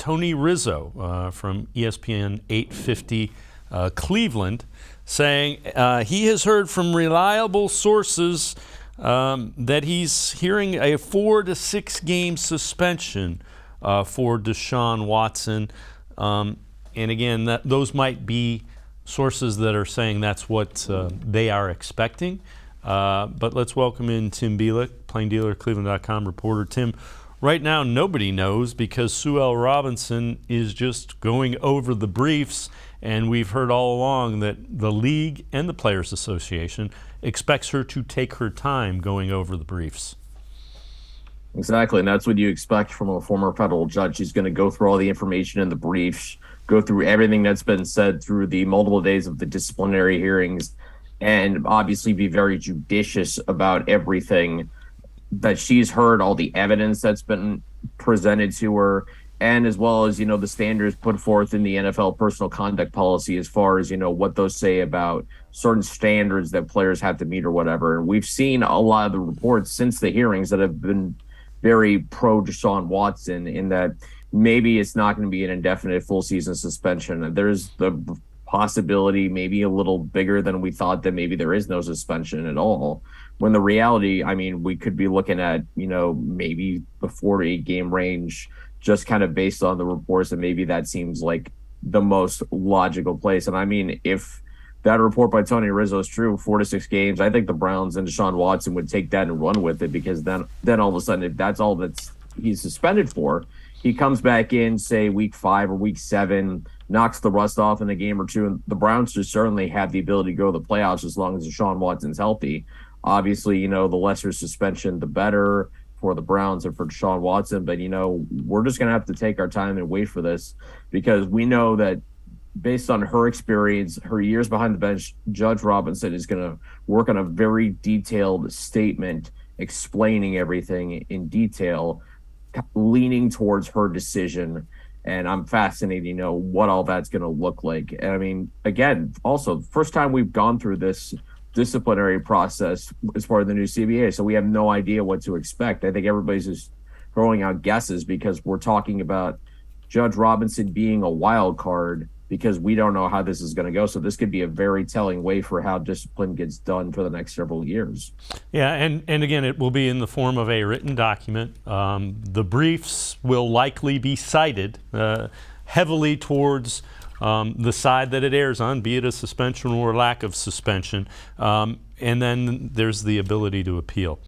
Tony Rizzo from ESPN 850 Cleveland, saying he has heard from reliable sources that he's hearing a 4 to 6 game suspension for Deshaun Watson. And again, those might be sources that are saying that's what they are expecting. But let's welcome in Tim Bielik, plain dealer, cleveland.com reporter. Tim, right now nobody knows because Sue L. Robinson is just going over the briefs, and we've heard all along that the league and the Players Association expects her to take her time going over the briefs. Exactly, and that's what you expect from a former federal judge. She's going to go through all the information in the briefs, go through everything that's been said through the multiple days of the disciplinary hearings, and obviously be very judicious about everything that she's heard, all the evidence that's been presented to her, and as well as, the standards put forth in the NFL personal conduct policy as far as, what those say about certain standards that players have to meet or whatever. And we've seen a lot of the reports since the hearings that have been very pro Deshaun Watson in that maybe it's not going to be an indefinite full season suspension. There's the possibility, maybe a little bigger than we thought, that maybe there is no suspension at all. When the reality, we could be looking at, maybe the 4 to 8 game range, just kind of based on the reports, and maybe that seems like the most logical place. And if that report by Tony Rizzo is true, 4 to 6 games, I think the Browns and Deshaun Watson would take that and run with it, because then all of a sudden, if that's all he's suspended for, he comes back in, say, week 5 or week 7, knocks the rust off in a game or two, and the Browns just certainly have the ability to go to the playoffs as long as Deshaun Watson's healthy. Obviously, the lesser suspension, the better for the Browns and for Deshaun Watson. But, we're just going to have to take our time and wait for this, because we know that based on her experience, her years behind the bench, Judge Robinson is going to work on a very detailed statement explaining everything in detail, leaning towards her decision. And I'm fascinated to know what all that's going to look like. And again, also, first time we've gone through this disciplinary process as part of the new CBA, so we have no idea what to expect. I think everybody's just throwing out guesses because we're talking about Judge Robinson being a wild card, because we don't know how this is going to go. So this could be a very telling way for how discipline gets done for the next several years. Yeah, and again, it will be in the form of a written document. The briefs will likely be cited heavily towards the side that it airs on, be it a suspension or lack of suspension. And then there's the ability to appeal.